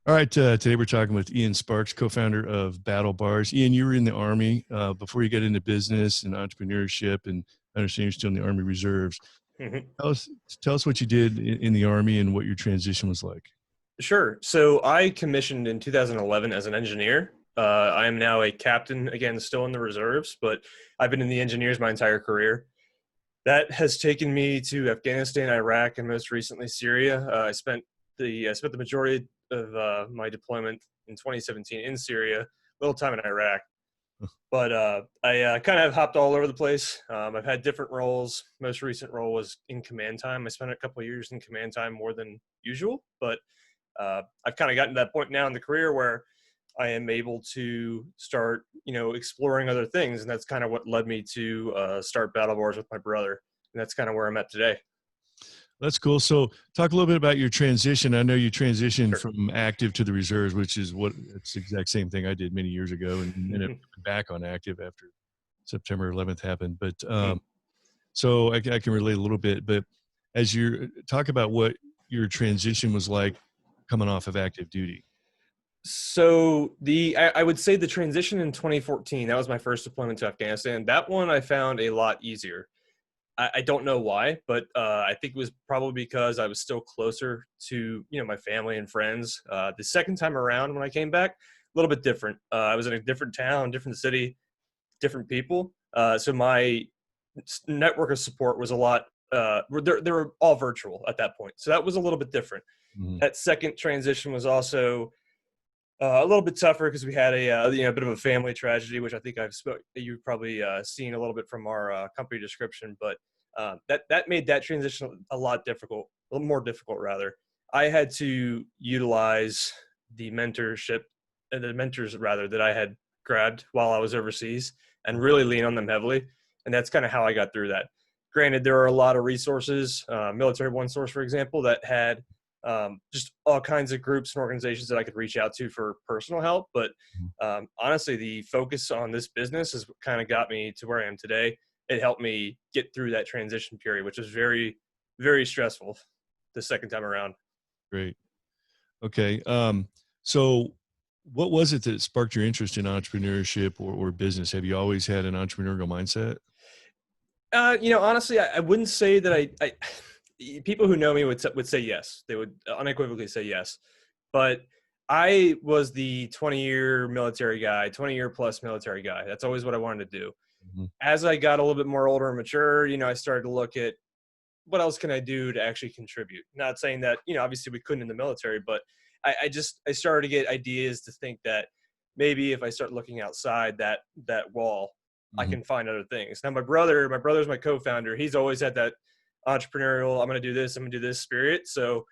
All right, today we're talking with Ian Sparks, co-founder of Battle Bars. Ian, you were in the Army before you got into business and entrepreneurship, and I understand you're still in the Army Reserves. Mhm. Tell us, tell us what you did in the Army and what your transition was like. Sure. So I commissioned in 2011 as an engineer. I am now a captain, again, still in the reserves, but I've been in the engineers my entire career. That has taken me to Afghanistan, Iraq, and most recently Syria. I spent the majority of my deployment in 2017 in Syria, a little time in Iraq. But I kind of hopped all over the place. I've had different roles. Most recent role was in command time. I spent a couple of years in command time more than usual, but I've kind of gotten to that point now in the career where I am able to start, exploring other things, and that's kind of what led me to start Battle Wars with my brother, and that's kind of where I'm at today. That's cool. So talk a little bit about your transition. I know you transitioned Sure. from active to the reserves, which is it's the exact same thing I did many years ago and ended up back on active after September 11th happened. But so I can relate a little bit, but as you talk about what your transition was like coming off of active duty. So I would say the transition in 2014, that was my first deployment to Afghanistan. That one I found a lot easier. I don't know why, but I think it was probably because I was still closer to my family and friends. The second time around when I came back, a little bit different. I was in a different town, different city, different people. So my network of support was a lot. They were all virtual at that point, so that was a little bit different. Mhm. That second transition was also a little bit tougher because we had a bit of a family tragedy, which I think you've probably seen a little bit from our company description. But that made that transition a lot difficult, a little more difficult rather. I had to utilize the mentorship and the mentors rather that I had grabbed while I was overseas and really lean on them heavily. And that's kind of how I got through that. Granted, there are a lot of resources, Military One Source, for example, that had just all kinds of groups and organizations that I could reach out to for personal help. But honestly, the focus on this business has kind of got me to where I am today. It helped me get through that transition period, which was very, very stressful the second time around. Great. Okay. So what was it that sparked your interest in entrepreneurship or business? Have you always had an entrepreneurial mindset? Honestly, I wouldn't say that I people who know me would say yes. They would unequivocally say yes. But I was the 20-year military guy, 20-year plus military guy. That's always what I wanted to do. Mhm. As I got a little bit more older and mature, I started to look at what else can I do to actually contribute. Not saying that, obviously we couldn't in the military, but I started to get ideas to think that maybe if I start looking outside that wall, I Mhm. can find other things. Now my brother's my co-founder. He's always had that entrepreneurial, I'm going to do this, I'm going to do this spirit. So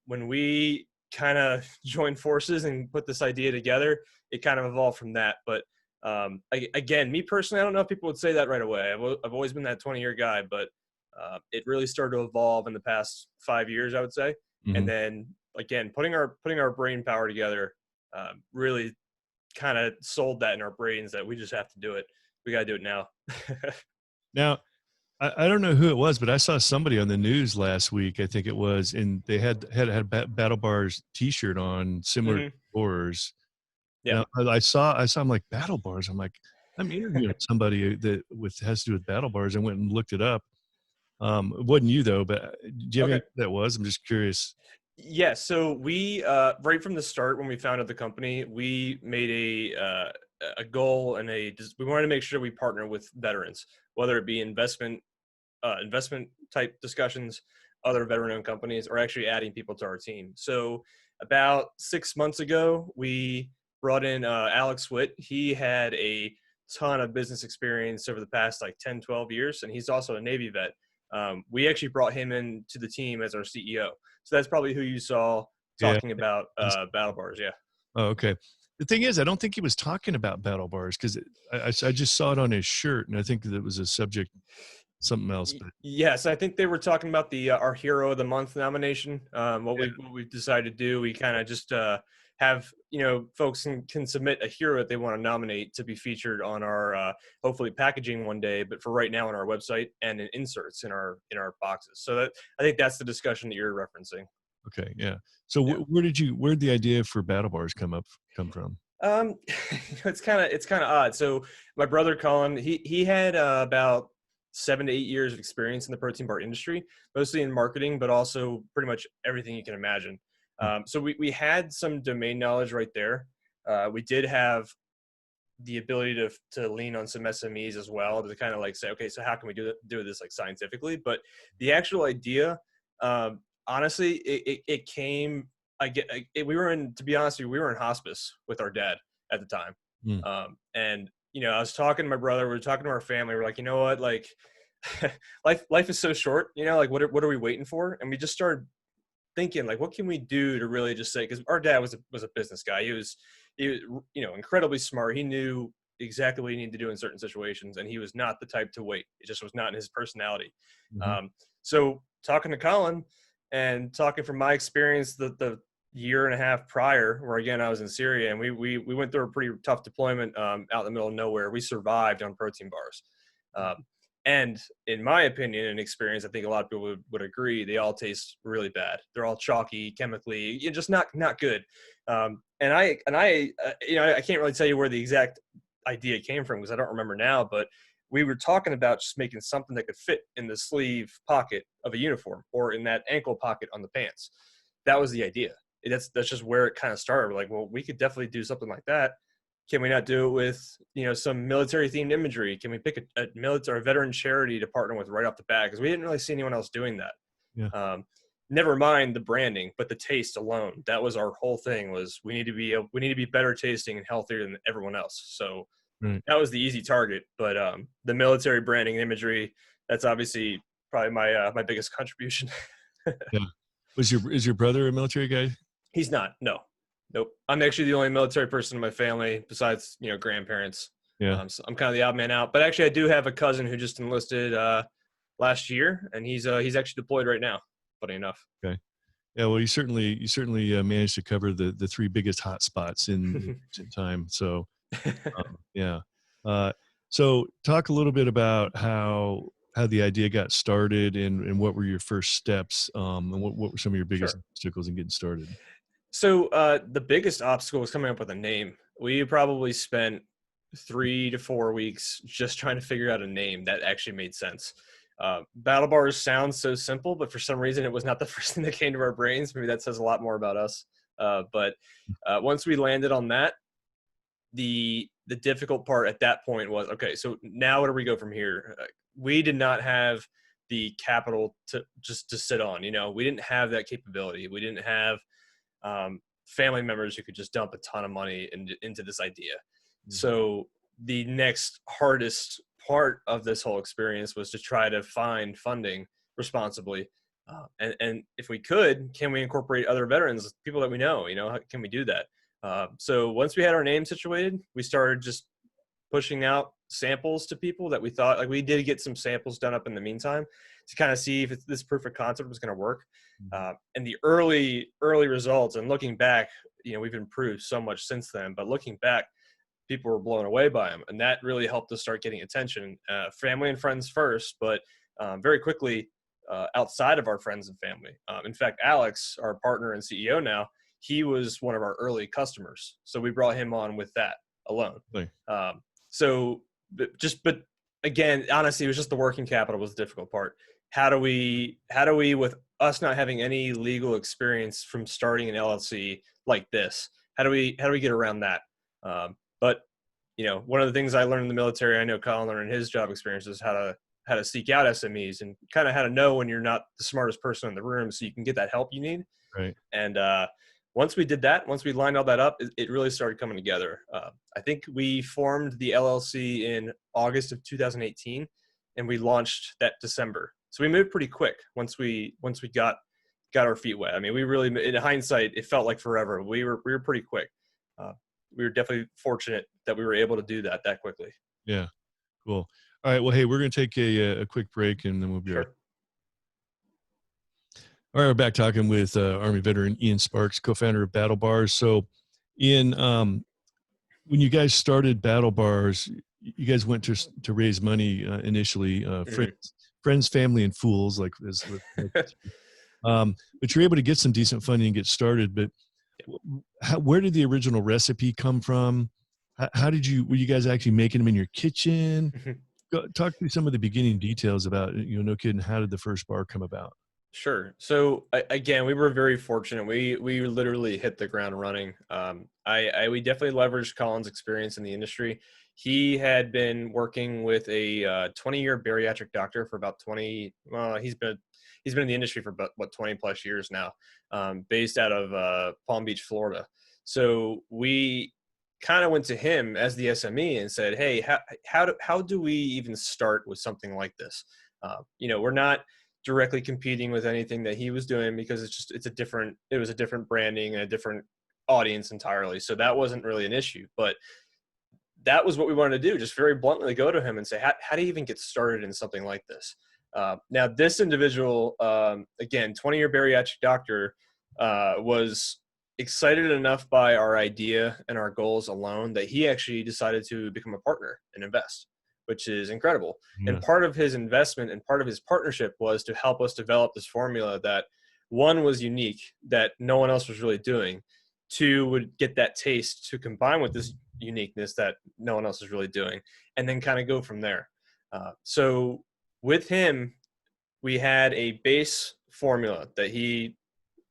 when we kind of joined forces and put this idea together, it kind of evolved from that. But again, me personally, I don't know if people would say that right away. I've always been that 20-year guy, but it really started to evolve in the past 5 years, I would say. And Mhm. then again, putting our brain power together really kind of sold that in our brains that we just have to do it. We got to do it now. Now, I don't know who it was, but I saw somebody on the news last week. I think it was, and they had Battle Bars T-shirt on, similar to Hmm. yours. Yeah. And I saw I'm like Battle Bars. I'm like, I'm interviewing somebody that has to do with Battle Bars. I went and looked it up. It wasn't you though, but do you have any Okay. idea who that was? I'm just curious. Yeah, so we right from the start when we founded the company, we made a goal and we wanted to make sure we partner with veterans, whether it be investment type discussions, other veteran-owned companies, or actually adding people to our team. So about 6 months ago, we brought in Alex Witt. He had a ton of business experience over the past like 10, 12 years, and he's also a Navy vet. We actually brought him into the team as our CEO. So that's probably who you saw Yeah. talking about Battle Bars. Yeah. Oh, okay. The thing is, I don't think he was talking about Battle Bars because I just saw it on his shirt, and I think that it was a subject, something else. But Yes, I think they were talking about the our Hero of the Month nomination. What yeah, we decided to do, we kind of just have folks can submit a hero that they want to nominate to be featured on our hopefully packaging one day. But for right now on our website and in inserts in our boxes. So that I think that's the discussion that you're referencing. Okay. Yeah. So Yeah. where'd the idea for battle bars come from? Um, it's kind of odd. So my brother Colin, he had about 7 to 8 years of experience in the protein bar industry, mostly in marketing, but also pretty much everything you can imagine. Mm, So we had some domain knowledge right there. We did have the ability to lean on some SMEs as well to kind of like say, okay, so how can we do this like scientifically? But the actual idea, honestly, it came. We were in, to be honest with you, we were in hospice with our dad at the time, mm, and I was talking to my brother. We were talking to our family. We're like, you know what, like, life is so short. Like what are we waiting for? And we just started thinking like, what can we do to really just say, because our dad was a business guy. He was incredibly smart. He knew exactly what he needed to do in certain situations, and he was not the type to wait. It just was not in his personality. mhm, So talking to Colin and talking from my experience, the year and a half prior, where again I was in Syria, and we went through a pretty tough deployment out in the middle of nowhere. We survived on protein bars. Um, and in my opinion and experience, I think a lot of people would agree, they all taste really bad. They're all chalky, chemically, just not good. I can't really tell you where the exact idea came from because I don't remember now, but we were talking about just making something that could fit in the sleeve pocket of a uniform or in that ankle pocket on the pants. That was the idea. That's just where it kind of started. We're like, well, we could definitely do something like that. Can we not do it with some military themed imagery? Can we pick a military, a veteran charity to partner with right off the bat? Because we didn't really see anyone else doing that. yeah. Never mind the branding, but the taste alone. That was our whole thing. Was we need to be better tasting and healthier than everyone else. So Right. that was the easy target. But the military branding imagery, that's obviously probably my biggest contribution. Yeah. Is your brother a military guy? He's not. No. Nope. I'm actually the only military person in my family besides, grandparents. Yeah. So I'm kind of the odd man out. But actually, I do have a cousin who just enlisted last year, and he's actually deployed right now. Funny enough. Okay. Yeah. Well, you certainly managed to cover the three biggest hot spots in recent time. So yeah. Uh, so talk a little bit about how the idea got started and what were your first steps, and what were some of your biggest Sure. obstacles in getting started? So the biggest obstacle was coming up with a name. We probably spent 3 to 4 weeks just trying to figure out a name that actually made sense. Battle bars sounds so simple, but for some reason it was not the first thing that came to our brains. Maybe that says a lot more about us. But once we landed on that, the difficult part at that point was, okay, so now where do we go from here? We did not have the capital to just to sit on. We didn't have that capability. We didn't have family members who could just dump a ton of money into this idea. Mhm. So the next hardest part of this whole experience was to try to find funding responsibly. And if we could, can we incorporate other veterans, people that we know, how can we do that? So once we had our name situated, we started just pushing out samples to people that we thought, like, we did get some samples done up in the meantime to kind of see if this proof of concept was going to work. Mhm. And the early results, and looking back, we've improved so much since then, but looking back, people were blown away by them. And that really helped us start getting attention, family and friends first, but very quickly outside of our friends and family. In fact, Alex, our partner and CEO now, he was one of our early customers. So we brought him on with that alone. Like, Um, but again, honestly, it was just the working capital was the difficult part. How do we, with us not having any legal experience from starting an LLC like this, how do we get around that? But one of the things I learned in the military, I know Colin learned in his job experience, is how to seek out SMEs and kind of how to know when you're not the smartest person in the room, so you can get that help you need. right. And once we did that, once we lined all that up, it really started coming together. I think we formed the LLC in August of 2018, and we launched that December. So we moved pretty quick once we got our feet wet. I mean, we really, in hindsight, it felt like forever. We were pretty quick. Uh, we were definitely fortunate that we were able to do that quickly. Yeah. Cool. All right. Well, hey, we're going to take a quick break and then we'll be right. Sure. All right. We're back talking with Army veteran Ian Sparks, co-founder of Battle Bars. So, Ian, when you guys started Battle Bars, you guys went to raise money initially. Mhm. Friends, family, and fools, like as But you're able to get some decent funding and get started. But where did the original recipe come from? How did were you guys actually making them in your kitchen? Talk through some of the beginning details about, no kidding, how did the first bar come about? Sure. So again, we were very fortunate. We literally hit the ground running. We definitely leveraged Colin's experience in the industry. He had been working with a 20-year bariatric doctor for about 20. Well, he's been in the industry for about 20 plus years now, based out of Palm Beach, Florida. So we kind of went to him as the SME and said, "Hey, how do we even start with something like this? We're not directly competing with anything that he was doing because it was a different branding and a different audience entirely. So that wasn't really an issue, but that was what we wanted to do. Just very bluntly go to him and say, how do you even get started in something like this? Now this individual, again, 20-year bariatric doctor, was excited enough by our idea and our goals alone that he actually decided to become a partner and invest, which is incredible. Yeah. And part of his investment and part of his partnership was to help us develop this formula that, one, was unique, that no one else was really doing. Two, would get that taste to combine with this uniqueness that no one else is really doing, and then kind of go from there. So with him, we had a base formula that he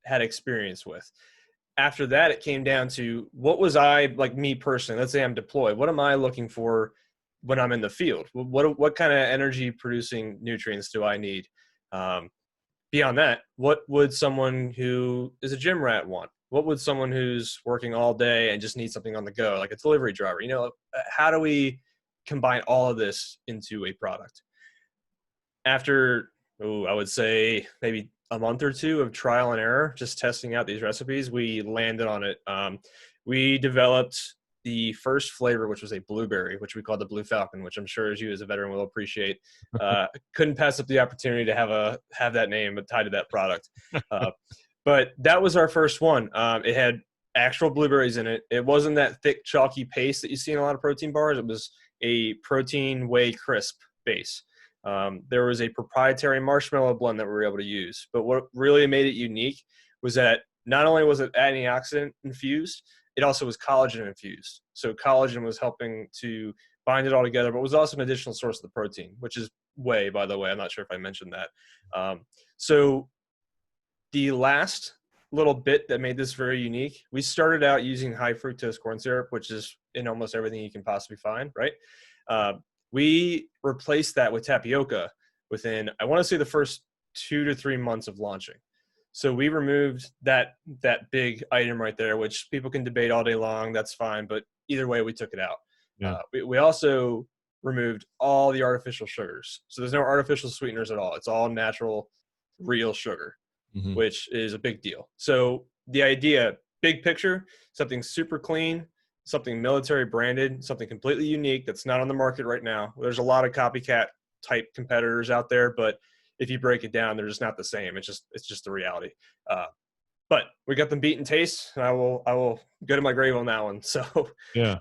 had experience with. After that, it came down to, what was I, like me personally, let's say I'm deployed, what am I looking for when I'm in the field? What kind of energy producing nutrients do I need? Beyond that, what would someone who is a gym rat want? What would someone who's working all day and just needs something on the go, like a delivery driver? How do we combine all of this into a product? After, I would say maybe a month or two of trial and error, just testing out these recipes, we landed on it. We developed the first flavor, which was a blueberry, which we called the Blue Falcon, which I'm sure as you as a veteran will appreciate. Couldn't pass up the opportunity to have that name tied to that product. But that was our first one. It had actual blueberries in it. It wasn't that thick, chalky paste that you see in a lot of protein bars. It was a protein whey crisp base. There was a proprietary marshmallow blend that we were able to use. But what really made it unique was that not only was it antioxidant infused, it also was collagen infused. So collagen was helping to bind it all together, but was also an additional source of the protein, which is whey, by the way. I'm not sure if I mentioned that. So the last little bit that made this very unique, we started out using high fructose corn syrup, which is in almost everything you can possibly find, right? We replaced that with tapioca within, I want to say, the first 2 to 3 months of launching. So we removed that big item right there, which people can debate all day long. That's fine. But either way, we took it out. Yeah. We also removed all the artificial sugars. So there's no artificial sweeteners at all. It's all natural, real sugar, which is a big deal. So the idea, big picture, something super clean, something military branded, something completely unique that's not on the market right now. There's a lot of copycat type competitors out there, but if you break it down, they're just not the same. It's just the reality. But we got them beat in taste, and I will go to my grave on that one. So yeah.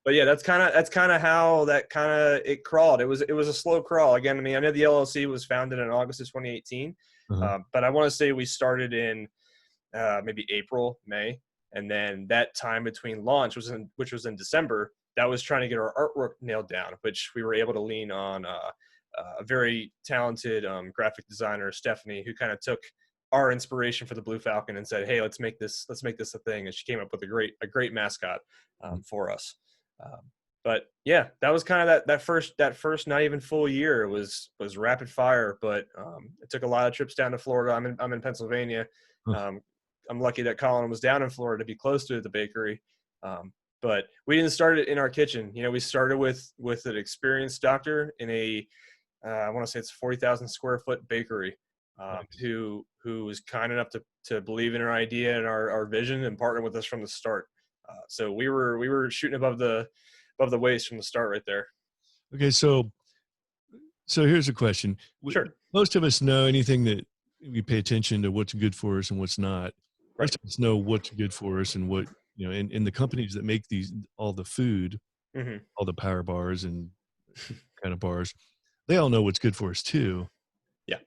But yeah, that's kind of how it crawled. It was a slow crawl. Again, I mean, I know the LLC was founded in August of 2018, but I want to say we started in maybe April, May, and then that time between launch which was in December. That was trying to get our artwork nailed down, which we were able to lean on a very talented graphic designer, Stephanie, who kind of took our inspiration for the Blue Falcon and said, "Hey, let's make this a thing." And she came up with a great mascot for us. But yeah, that was kind of that first not even full year was rapid fire. But it took a lot of trips down to Florida. I'm in Pennsylvania. I'm lucky that Colin was down in Florida to be close to the bakery. But we didn't start it in our kitchen. We started with an experienced doctor in a I want to say it's 40,000 square foot bakery, who was kind enough to believe in our idea and our vision and partner with us from the start. So we were shooting above the waist from the start right there. Okay, so here's a question. Sure. Most of us know anything that we pay attention to what's good for us and what's not. Right. Most of us know what's good for us and what and the companies that make all the food, all the power bars and kind of bars, they all know what's good for us too. Yeah.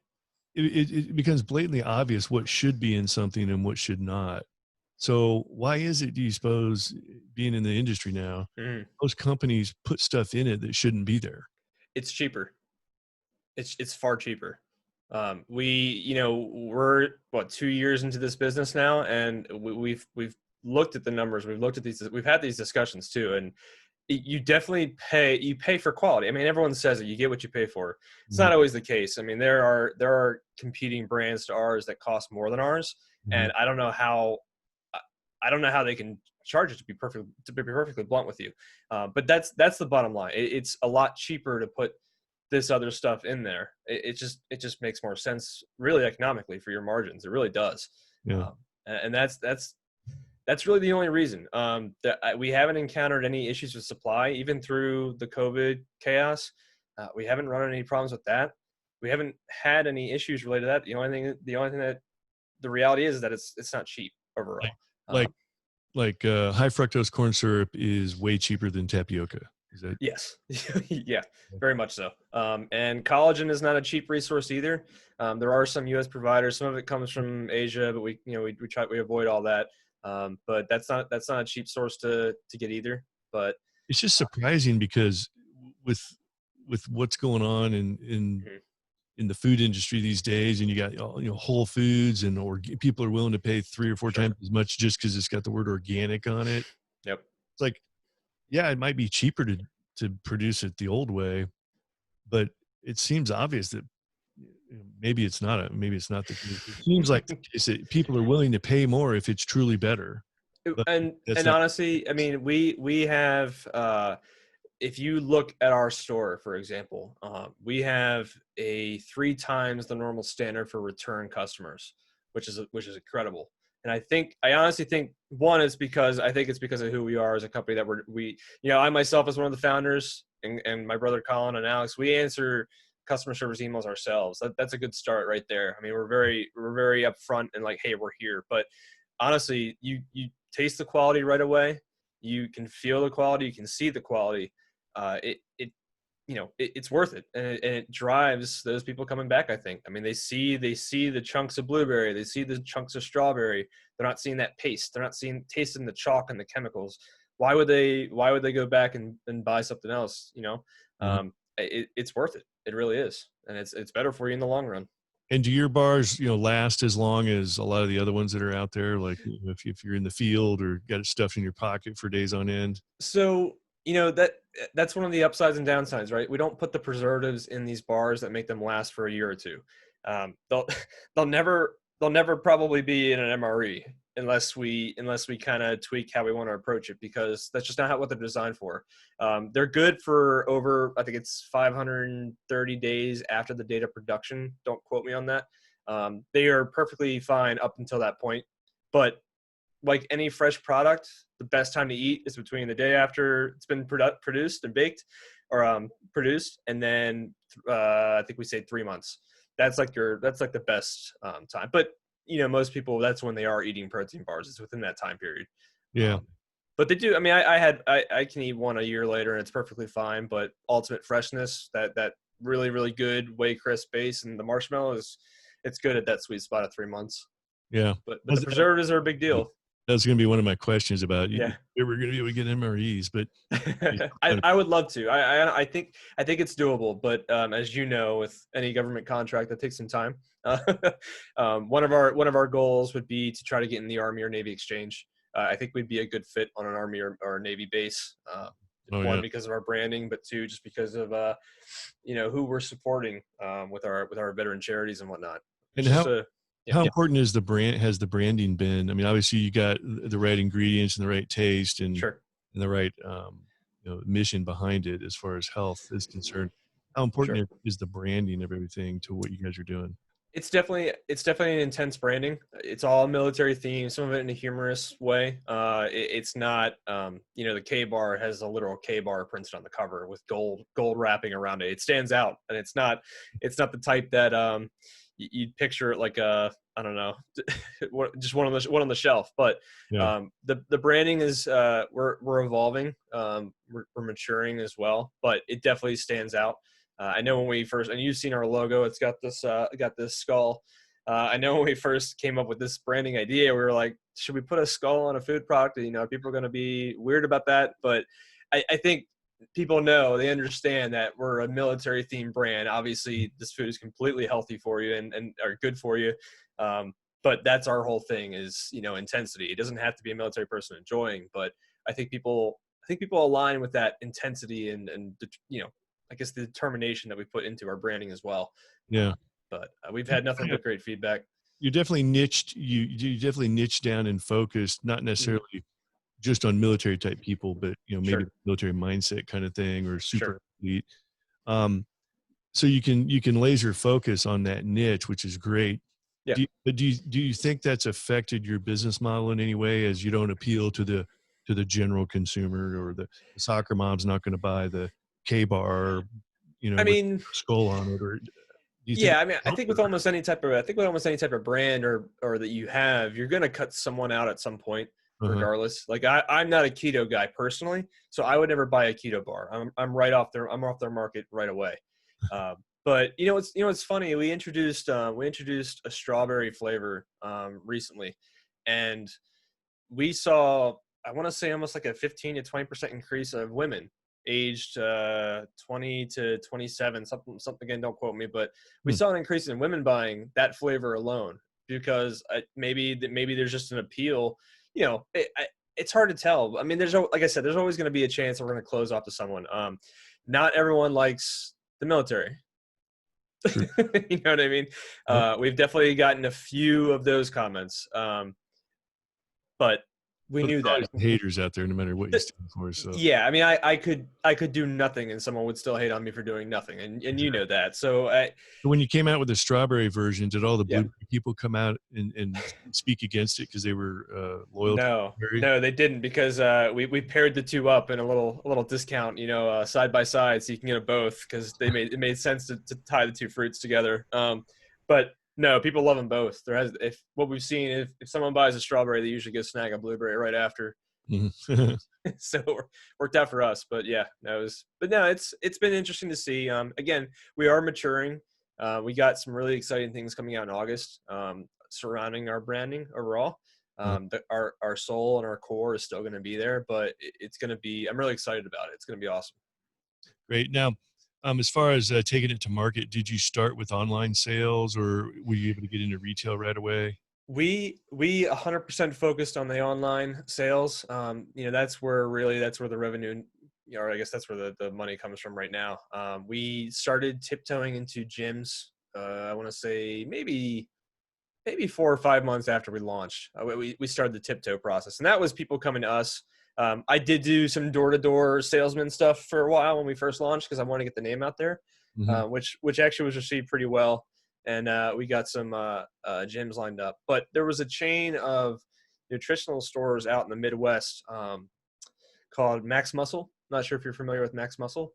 it becomes blatantly obvious what should be in something and what should not. So why is it, do you suppose, being in the industry now, Mhm. most companies put stuff in it that shouldn't be there? It's cheaper. It's far cheaper. We, we're what, 2 years into this business now, and we've looked at the numbers. We've looked at these. We've had these discussions too, and you definitely pay for quality. I mean, everyone says that you get what you pay for. It's Mhm, not always the case. I mean, there are competing brands to ours that cost more than ours, mhm. and I I don't know how they can charge it, to be perfectly blunt with you. But that's the bottom line. It's a lot cheaper to put this other stuff in there. It just makes more sense, really, economically, for your margins. It really does. Yeah. And that's really the only reason. We haven't encountered any issues with supply, even through the COVID chaos. We haven't run into any problems with that. We haven't had any issues related to that. The only thing that the reality is that it's not cheap Like overall. like Um, high fructose corn syrup is way cheaper than tapioca. Is that yes, yeah, very much so. And collagen is not a cheap resource either. There are some U.S. providers. Some of it comes from Asia, but we avoid all that. But that's not a cheap source to get either. But it's just surprising because with what's going on mhm, in the food industry these days, and you got Whole Foods, and or people are willing to pay 3 or 4 sure, times as much just because it's got the word organic on it. yep. It's like, yeah, it might be cheaper to produce it the old way, but it seems obvious that maybe it's not the case. It seems like the case that people are willing to pay more if it's truly better, but that's And not. honestly, I mean, we have if you look at our store, for example, we have a 3 times the normal standard for return customers, which is incredible. And I honestly think, one, is because I think it's because of who we are as a company, that I myself, as one of the founders, and my brother Colin and Alex, we answer customer service emails ourselves. That's a good start right there. I mean, we're very upfront and like, hey, we're here. But honestly, you taste the quality right away. You can feel the quality. You can see the quality. It's worth it, and it drives those people coming back. I think. I mean, they see the chunks of blueberry, they see the chunks of strawberry. They're not seeing that paste. They're not tasting the chalk and the chemicals. Why would they go back and buy something else? Mhm. It's worth it. It really is, and it's better for you in the long run. And do your bars, last as long as a lot of the other ones that are out there? Like, if you're in the field or got it stuffed in your pocket for days on end? So, that's one of the upsides and downsides, right? We don't put the preservatives in these bars that make them last for a year or two. They'll they'll never probably be in an MRE unless we kind of tweak how we want to approach it, because that's just not what they're designed for. They're good for over, I think it's 530 days after the date of production. Don't quote me on that. They are perfectly fine up until that point, but like any fresh product, the best time to eat is between the day after it's been produced and baked, or produced, and then I think we say 3 months. That's like the best time. But most people, that's when they are eating protein bars. It's within that time period. Yeah. Um, but they do. I mean, I can eat one a year later and it's perfectly fine. But ultimate freshness, that really really good way crisp base, and the marshmallow it's good at that sweet spot of 3 months. Yeah. But the That's preservatives are a big deal. that's gonna be one of my questions about you. Yeah. We're gonna be able to get MREs, but it's I, kind of. I would love to. I think it's doable, but as you know, with any government contract, that takes some time. One of our goals would be to try to get in the Army or Navy exchange. I think we'd be a good fit on an Army or Navy base. Oh, One, yeah. because of our branding, but two, just because of who we're supporting with our veteran charities and whatnot. And It's just a yeah, how important is has the branding been? I mean, obviously you got the right ingredients and the right taste, sure. and the right, mission behind it as far as health is concerned. How important Sure. is the branding of everything to what you guys are doing? It's definitely an intense branding. It's all military themed, some of it in a humorous way. It's not, the K bar has a literal K bar printed on the cover with gold wrapping around it. It stands out, and it's not the type that you'd picture it like a, I don't know, just one on the shelf. But Yeah. the branding is, we're evolving, we're maturing as well, but it definitely stands out. I know when we first, and you've seen our logo, it's got this skull. I know when we first came up with this branding idea, we were like, should we put a skull on a food product? You know, people are going to be weird about that. But I think people know, they understand that we're a military themed brand. Obviously, this food is completely healthy for you and are good for you. Um, but that's our whole thing is, you know, intensity. It doesn't have to be a military person enjoying, but I think people align with that intensity and you know, I guess the determination that we put into our branding as well. Yeah. But we've had nothing Yeah. but great feedback. You're definitely niched. You definitely niched down and focused, not Mhm. necessarily just on military type people, but maybe Sure, military mindset kind of thing or sure. super elite. Um, so you can laser focus on that niche, which is great. Yeah. Do you think that's affected your business model in any way, as you don't appeal to the general consumer, or the soccer mom's not going to buy the K bar, I with mean, a skull on it, or do you think yeah, it I mean, helped I think with almost any type of brand or that you have, you're gonna cut someone out at some point, uh-huh. regardless. Like I'm not a keto guy personally, so I would never buy a keto bar. I'm off their market right away. But it's funny. We introduced a strawberry flavor recently, and we saw, I want to say, almost like a 15 to 20% increase of women aged 20 to 27, something, again, don't quote me, but we Hmm. saw an increase in women buying that flavor alone because maybe there's just an appeal. It's hard to tell. I mean, like I said, there's always going to be a chance that we're going to close off to someone. Not everyone likes the military. Sure. You know what I mean? Yep. We've definitely gotten a few of those comments, but we Well, knew there's that. always haters out there, no matter what you stand for. So Yeah, I mean, I could do nothing, and someone would still hate on me for doing nothing, and you know exactly. that. So When you came out with the strawberry version, did all the yeah, blueberry people come out and speak against it because they were loyal to no, blueberry? no, they didn't because we paired the two up in a little discount, side by side, so you can get them both because it made sense to tie the two fruits together. But no, people love them both. If what we've seen, if someone buys a strawberry, they usually get snag a blueberry right after. Mhm. So it worked out for us. But yeah, it's been interesting to see. Again, we are maturing. We got some really exciting things coming out in August surrounding our branding overall. Our soul and our core is still going to be there, but it's going to be. I'm really excited about it. It's going to be awesome. Great. Now, as far as taking it to market, did you start with online sales, or were you able to get into retail right away? We 100% focused on the online sales. That's where the revenue, or I guess that's where the money comes from right now. We started tiptoeing into gyms. I want to say maybe 4 or 5 months after we launched. We started the tiptoe process, and that was people coming to us. I did do some door to door salesman stuff for a while when we first launched because I wanted to get the name out there, Hmm. which actually was received pretty well, and we got some gyms lined up. But there was a chain of nutritional stores out in the Midwest called Max Muscle. Not sure if you're familiar with Max Muscle.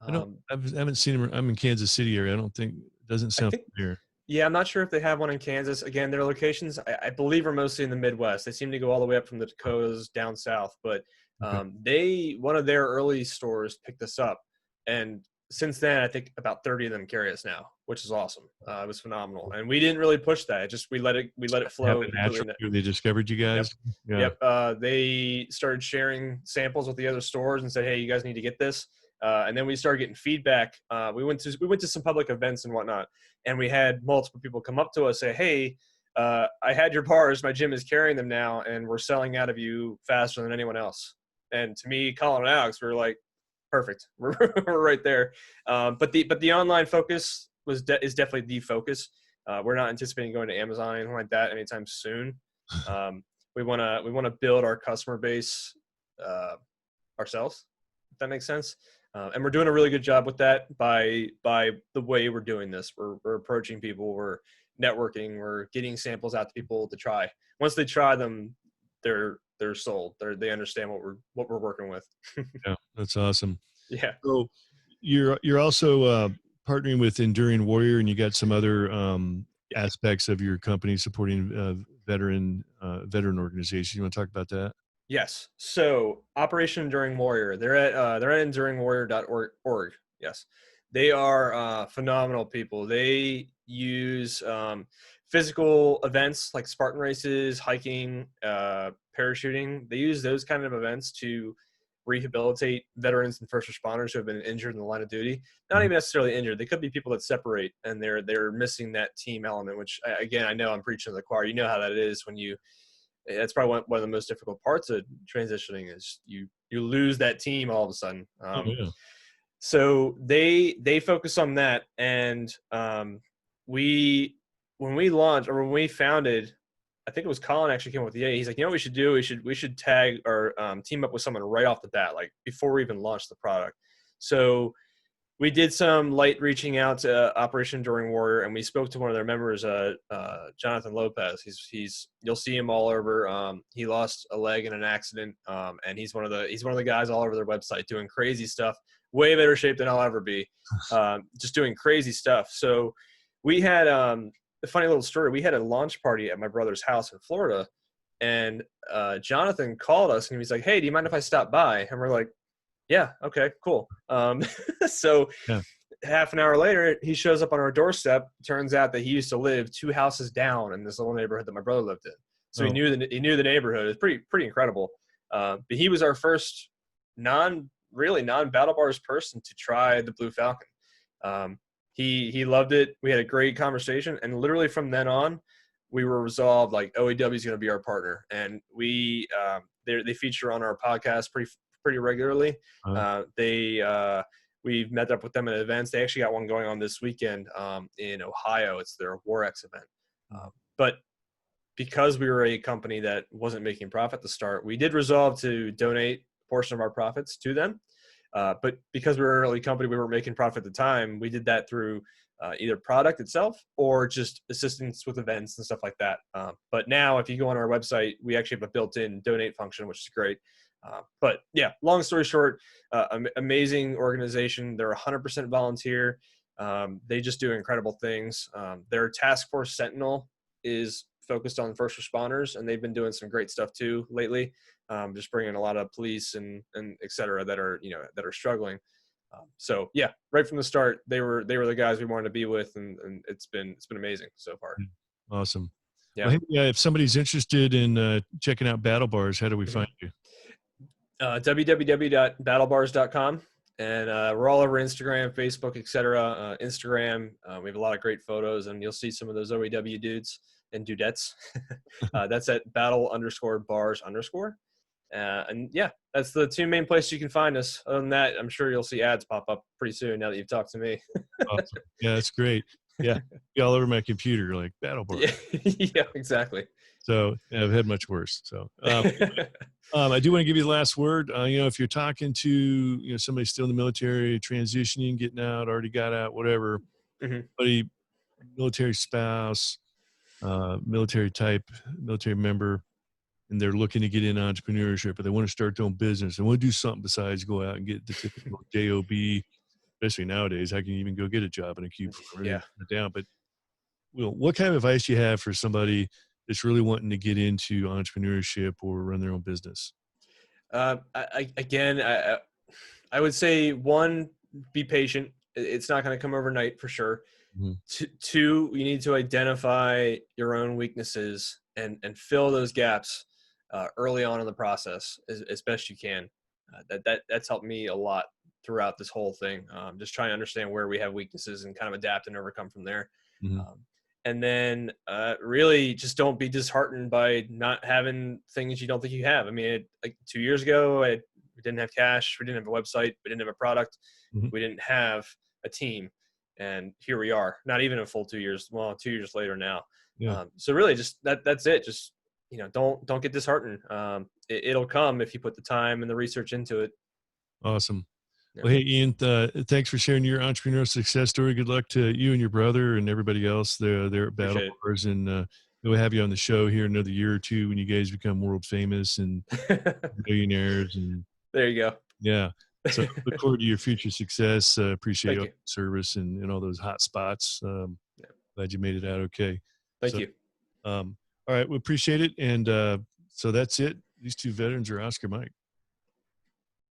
I don't. Um, I haven't seen him. I'm in Kansas City area. I don't think. It doesn't I sound think familiar. Yeah, I'm not sure if they have one in Kansas. Again, their locations, I believe, are mostly in the Midwest. They seem to go all the way up from the Dakotas down south. But Okay. one of their early stores picked us up, and since then, I think about 30 of them carry us now, which is awesome. It was phenomenal, and we didn't really push that. We let it flow Happened completely. naturally. They discovered you Yep. guys. Yeah. Yep. They started sharing samples with the other stores and said, "Hey, you guys need to get this." And then we started getting feedback. We went to some public events and whatnot, and we had multiple people come up to us say, "Hey, I had your bars. My gym is carrying them now, and we're selling out of you faster than anyone else." And to me, Colin and Alex, we were like, "Perfect. We're right there." But the online focus is definitely the focus. We're not anticipating going to Amazon or anything like that anytime soon. Um, we wanna build our customer base uh, ourselves, if that makes sense. And we're doing a really good job with that by the way we're doing this. We're approaching people, we're networking, we're getting samples out to people to try. Once they try them, they're sold. They understand what we're working with. Yeah. That's awesome. Yeah. So you're also partnering with Enduring Warrior, and you got some other aspects of your company supporting veteran organizations. You want to talk about that? Yes. So Operation Enduring Warrior. They're at enduringwarrior.org. Yes. They are phenomenal people. They use physical events like Spartan races, hiking, parachuting. They use those kind of events to rehabilitate veterans and first responders who have been injured in the line of duty. Not Mhm. even necessarily injured. They could be people that separate and they're missing that team element. Which again, I know I'm preaching to the choir. You know how that is when you. That's probably one of the most difficult parts of transitioning is you lose that team all of a sudden. Oh, yeah. So they focus on that, and we when we launched or when we founded, I think it was Colin actually came up with the idea. He's like, you know what we should do? We should tag or team up with someone right off the bat, like before we even launched the product. So we did some light reaching out to Operation Enduring Warrior, and we spoke to one of their members, Jonathan Lopez. He's you'll see him all over. He lost a leg in an accident, and he's one of the guys all over their website doing crazy stuff. Way better shape than I'll ever be, just doing crazy stuff. So we had a funny little story. We had a launch party at my brother's house in Florida, and Jonathan called us and he was like, "Hey, do you mind if I stop by?" And we're like, yeah. Okay. Cool. So Yeah. half an hour later, he shows up on our doorstep. Turns out that he used to live 2 houses down in this little neighborhood that my brother lived in. So Oh, he knew the neighborhood. It was pretty incredible. But he was our first non battle bars person to try the Blue Falcon. He loved it. We had a great conversation, and literally from then on, we were resolved like OEW is going to be our partner, and they feature on our podcast pretty regularly. uh, We've met up with them at events. They actually got one going on this weekend in Ohio. It's their Warex event. But because we were a company that wasn't making profit to start, we did resolve to donate a portion of our profits to them. But because we were an early company, we weren't making profit at the time. We did that through either product itself or just assistance with events and stuff like that. But now, if you go on our website, we actually have a built-in donate function, which is great. But yeah, long story short, amazing organization. They're 100% volunteer. They just do incredible things. Their Task Force Sentinel is focused on first responders, and they've been doing some great stuff too lately. Just bringing a lot of police and et cetera that are struggling. So yeah, right from the start, they were the guys we wanted to be with, and it's been amazing so far. awesome. Well, Yeah. hey, yeah, if somebody's interested in checking out battle bars, how do we Mhm. find you? www.battlebars.com, and we're all over Instagram, Facebook, etc. Instagram, we have a lot of great photos, and you'll see some of those OEW dudes and dudettes. That's at battle_bars_. And yeah, that's the two main places you can find us. Other than that, I'm sure you'll see ads pop up pretty soon now that you've talked to me. Awesome. Yeah, that's great. Yeah, be all over my computer like battle bar. Yeah, yeah, exactly. So yeah, I've had much worse. So I do want to give you the last word. If you're talking to somebody still in the military, transitioning, getting out, already got out, whatever, Mhm. buddy, military spouse, military type, military member, and they're looking to get in entrepreneurship, but they want to start their own business. They want to do something besides go out and get the typical job. Especially nowadays, I can even go get a job in a cube farm. Yeah. Everything's shut down. But what kind of advice do you have for somebody that's really wanting to get into entrepreneurship or run their own business? I would say one, be patient. It's not going to come overnight for sure. Mhm. Two, you need to identify your own weaknesses and fill those gaps early on in the process as best you can. That's helped me a lot throughout this whole thing. Just trying to understand where we have weaknesses and kind of adapt and overcome from there. Mhm. Um, and then really just don't be disheartened by not having things you don't think you have. I mean, like 2 years ago, we didn't have cash, we didn't have a website, we didn't have a product, Mhm. we didn't have a team, and here we are. Not even a full 2 years. Well, 2 years later now. Yeah. So really, just that's it. Just don't get disheartened. It'll come if you put the time and the research into it. Awesome. Yeah, Well, hey, Ian, thanks for sharing your entrepreneurial success story. Good luck to you and your brother and everybody else there at Battle appreciate Bars. And we'll have you on the show here another year or two when you guys become world famous and it. millionaires. And There you yeah, so go. look forward to your future success. Appreciate Thank your you. service and all those hot spots. Yeah, Glad you made it out okay. thank So, you. all right, we appreciate it. And so that's it. These two veterans are Oscar Mike.